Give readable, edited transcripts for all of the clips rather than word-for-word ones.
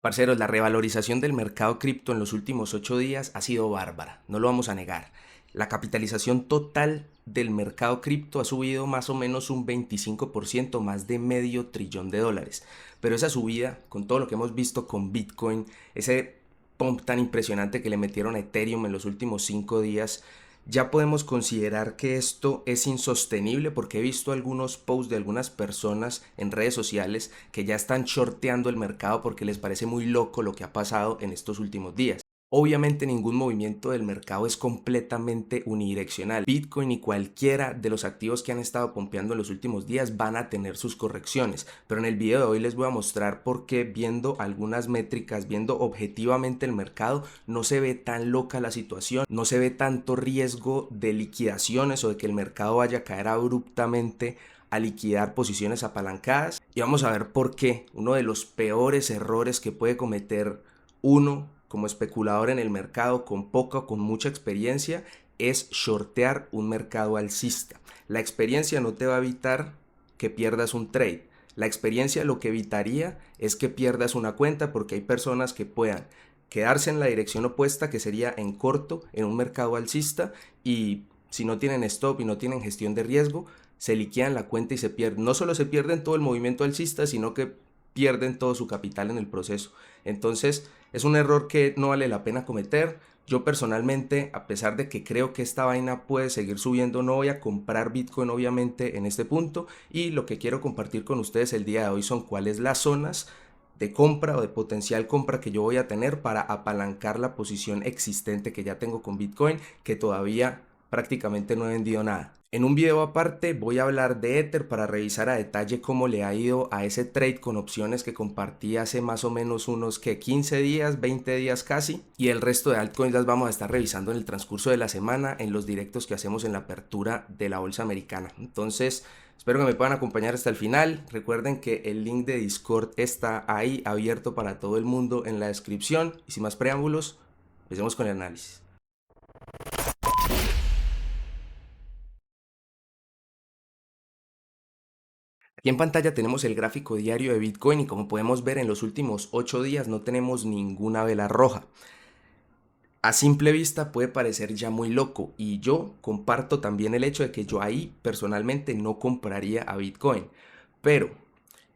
Parceros, la revalorización del mercado cripto en los últimos 8 días ha sido bárbara, no lo vamos a negar. La capitalización total del mercado cripto ha subido más o menos un 25%, más de medio trillón de dólares. Pero esa subida, con todo lo que hemos visto con Bitcoin, ese pump tan impresionante que le metieron a Ethereum en los últimos 5 días, ya podemos considerar que esto es insostenible porque he visto algunos posts de algunas personas en redes sociales que ya están shorteando el mercado porque les parece muy loco lo que ha pasado en estos últimos días. Obviamente ningún movimiento del mercado es completamente unidireccional. Bitcoin y cualquiera de los activos que han estado pompeando en los últimos días van a tener sus correcciones, pero en el video de hoy les voy a mostrar por qué, viendo algunas métricas, viendo objetivamente el mercado, no se ve tan loca la situación, no se ve tanto riesgo de liquidaciones o de que el mercado vaya a caer abruptamente a liquidar posiciones apalancadas. Y vamos a ver por qué uno de los peores errores que puede cometer uno como especulador en el mercado con poca o con mucha experiencia es shortear un mercado alcista. La experiencia no te va a evitar que pierdas un trade. La experiencia lo que evitaría es que pierdas una cuenta, porque hay personas que puedan quedarse en la dirección opuesta, que sería en corto en un mercado alcista, y si no tienen stop y no tienen gestión de riesgo, se liquidan la cuenta y se pierden. No solo se pierden todo el movimiento alcista, sino que pierden todo su capital en el proceso. Entonces es un error que no vale la pena cometer. Yo personalmente, a pesar de que creo que esta vaina puede seguir subiendo, no voy a comprar Bitcoin obviamente en este punto, y lo que quiero compartir con ustedes el día de hoy son cuáles las zonas de compra o de potencial compra que yo voy a tener para apalancar la posición existente que ya tengo con Bitcoin, que todavía prácticamente no he vendido nada. En un video aparte voy a hablar de Ether para revisar a detalle cómo le ha ido a ese trade con opciones que compartí hace más o menos unos 15 días, 20 días casi, y el resto de altcoins las vamos a estar revisando en el transcurso de la semana en los directos que hacemos en la apertura de la bolsa americana. Entonces espero que me puedan acompañar hasta el final. Recuerden que el link de Discord está ahí abierto para todo el mundo en la descripción, y sin más preámbulos, empecemos con el análisis. Aquí en pantalla tenemos el gráfico diario de Bitcoin, y como podemos ver, en los últimos 8 días no tenemos ninguna vela roja. A simple vista puede parecer ya muy loco, y yo comparto también el hecho de que yo ahí personalmente no compraría a Bitcoin, pero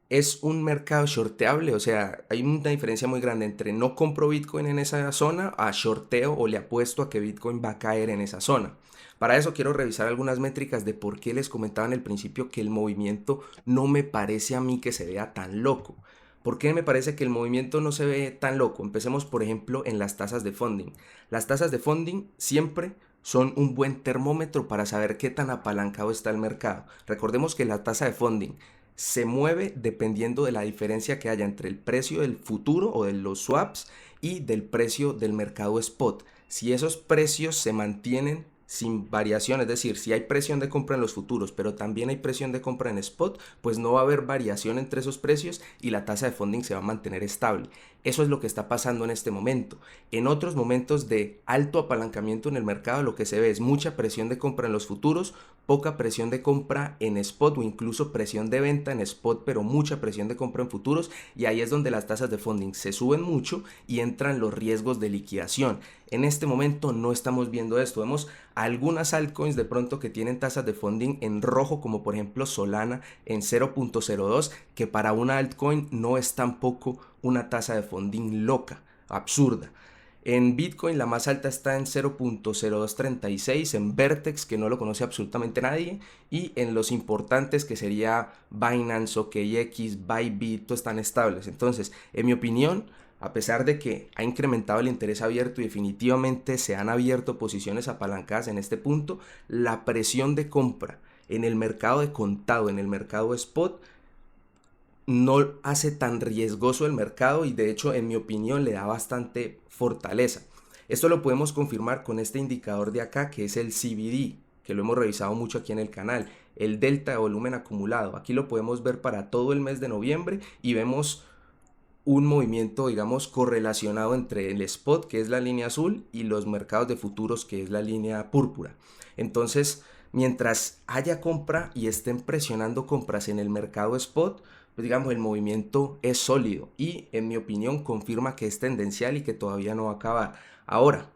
es un mercado shorteable. O sea, hay una diferencia muy grande entre no compro Bitcoin en esa zona a shorteo o le apuesto a que Bitcoin va a caer en esa zona. Para eso quiero revisar algunas métricas de por qué les comentaba en el principio que el movimiento no me parece a mí que se vea tan loco. ¿Por qué me parece que el movimiento no se ve tan loco? Empecemos, por ejemplo, en las tasas de funding. Las tasas de funding siempre son un buen termómetro para saber qué tan apalancado está el mercado. Recordemos que la tasa de funding se mueve dependiendo de la diferencia que haya entre el precio del futuro o de los swaps y del precio del mercado spot. Si esos precios se mantienen sin variación, es decir, si hay presión de compra en los futuros, pero también hay presión de compra en spot, pues no va a haber variación entre esos precios y la tasa de funding se va a mantener estable. Eso es lo que está pasando en este momento. En otros momentos de alto apalancamiento en el mercado, lo que se ve es mucha presión de compra en los futuros, poca presión de compra en spot, o incluso presión de venta en spot, pero mucha presión de compra en futuros, y ahí es donde las tasas de funding se suben mucho y entran los riesgos de liquidación. En este momento no estamos viendo esto. Vemos algunas altcoins de pronto que tienen tasas de funding en rojo, como por ejemplo Solana en 0.02, que para una altcoin no es tampoco una tasa de funding loca, absurda. En Bitcoin la más alta está en 0.0236, en Vertex, que no lo conoce absolutamente nadie, y en los importantes, que sería Binance, OKX, Bybit, están estables. Entonces, en mi opinión, a pesar de que ha incrementado el interés abierto y definitivamente se han abierto posiciones apalancadas en este punto, la presión de compra en el mercado de contado, en el mercado spot, no hace tan riesgoso el mercado, y de hecho en mi opinión le da bastante fortaleza. Esto lo podemos confirmar con este indicador de acá, que es el CBD, que lo hemos revisado mucho aquí en el canal, el delta de volumen acumulado. Aquí lo podemos ver para todo el mes de noviembre y vemos un movimiento, digamos, correlacionado entre el spot, que es la línea azul, y los mercados de futuros, que es la línea púrpura. Entonces, mientras haya compra y estén presionando compras en el mercado spot, pues digamos, el movimiento es sólido y en mi opinión confirma que es tendencial y que todavía no va a acabar. Ahora,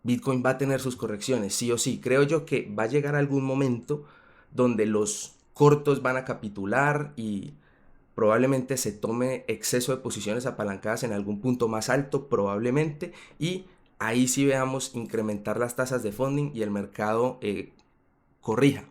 Bitcoin va a tener sus correcciones, sí o sí. Creo yo que va a llegar algún momento donde los cortos van a capitular y probablemente se tome exceso de posiciones apalancadas en algún punto más alto, probablemente, y ahí sí veamos incrementar las tasas de funding y el mercado corrija.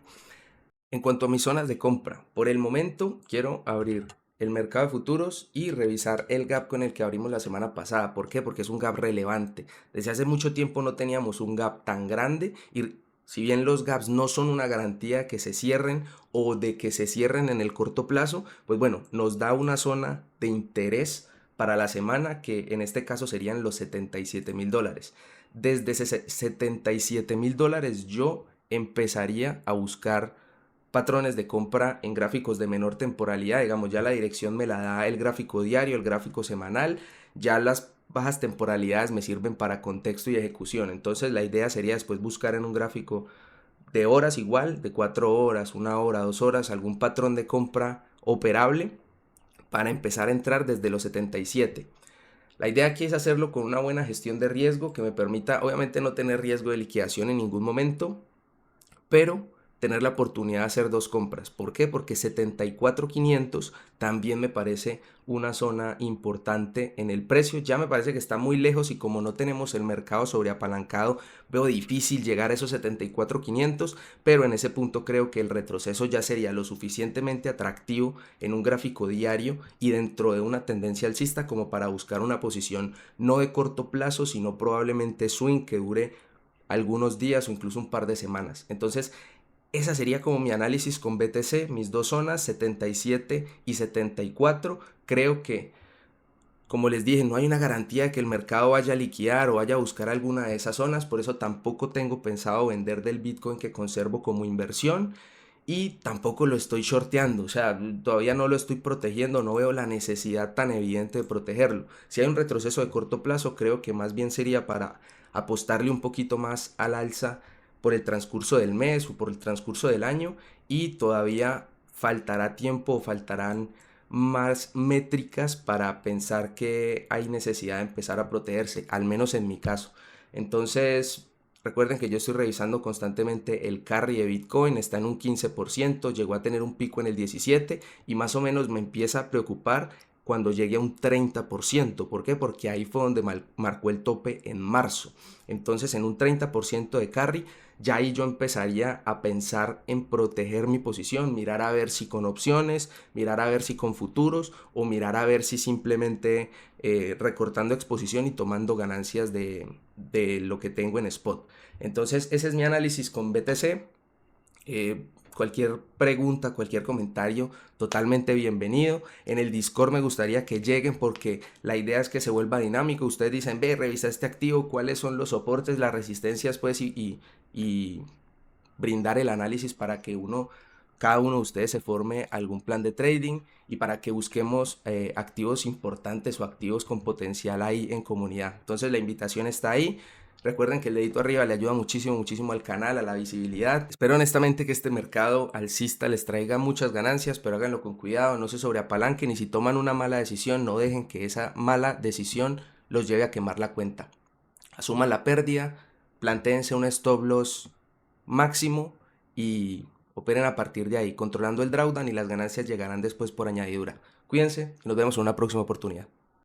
En cuanto a mis zonas de compra, por el momento quiero abrir el mercado de futuros y revisar el gap con el que abrimos la semana pasada. ¿Por qué? Porque es un gap relevante. Desde hace mucho tiempo no teníamos un gap tan grande y si bien los gaps no son una garantía que se cierren o de que se cierren en el corto plazo, pues bueno, nos da una zona de interés para la semana que en este caso serían los $77,000. Desde $77,000 yo empezaría a buscar patrones de compra en gráficos de menor temporalidad, digamos, ya la dirección me la da el gráfico diario, el gráfico semanal, ya las bajas temporalidades me sirven para contexto y ejecución, entonces la idea sería después buscar en un gráfico de horas igual, de 4 horas, 1 hora, 2 horas, algún patrón de compra operable para empezar a entrar desde los 77. La idea aquí es hacerlo con una buena gestión de riesgo que me permita, obviamente, no tener riesgo de liquidación en ningún momento, pero tener la oportunidad de hacer dos compras. ¿Por qué? Porque 74,500 también me parece una zona importante en el precio. Ya me parece que está muy lejos y como no tenemos el mercado sobreapalancado, veo difícil llegar a esos 74,500, pero en ese punto creo que el retroceso ya sería lo suficientemente atractivo en un gráfico diario y dentro de una tendencia alcista como para buscar una posición no de corto plazo, sino probablemente swing que dure algunos días o incluso un par de semanas. Entonces, esa sería como mi análisis con BTC, mis dos zonas, 77 y 74. Creo que, como les dije, no hay una garantía de que el mercado vaya a liquidar o vaya a buscar alguna de esas zonas, por eso tampoco tengo pensado vender del Bitcoin que conservo como inversión y tampoco lo estoy shorteando, o sea, todavía no lo estoy protegiendo, no veo la necesidad tan evidente de protegerlo. Si hay un retroceso de corto plazo, creo que más bien sería para apostarle un poquito más al alza por el transcurso del mes o por el transcurso del año y todavía faltará tiempo o faltarán más métricas para pensar que hay necesidad de empezar a protegerse, al menos en mi caso. Entonces, recuerden que yo estoy revisando constantemente el carry de Bitcoin, está en un 15%, llegó a tener un pico en el 17% y más o menos me empieza a preocupar cuando llegue a un 30%. ¿Por qué? Porque ahí fue donde marcó el tope en marzo. Entonces en un 30% de carry, ya ahí yo empezaría a pensar en proteger mi posición, mirar a ver si con opciones, mirar a ver si con futuros o mirar a ver si simplemente recortando exposición y tomando ganancias de lo que tengo en spot. Entonces ese es mi análisis con BTC. Cualquier pregunta, cualquier comentario, totalmente bienvenido. En el Discord me gustaría que lleguen porque la idea es que se vuelva dinámico. Ustedes dicen, ve, revisa este activo, cuáles son los soportes, las resistencias, pues, y brindar el análisis para que cada uno de ustedes se forme algún plan de trading y para que busquemos activos importantes o activos con potencial ahí en comunidad. Entonces la invitación está ahí. Recuerden que el dedito arriba le ayuda muchísimo, muchísimo al canal, a la visibilidad. Espero honestamente que este mercado alcista les traiga muchas ganancias, pero háganlo con cuidado, no se sobreapalanquen y si toman una mala decisión, no dejen que esa mala decisión los lleve a quemar la cuenta. Asuman la pérdida, plantéense un stop loss máximo y operen a partir de ahí, controlando el drawdown y las ganancias llegarán después por añadidura. Cuídense y nos vemos en una próxima oportunidad.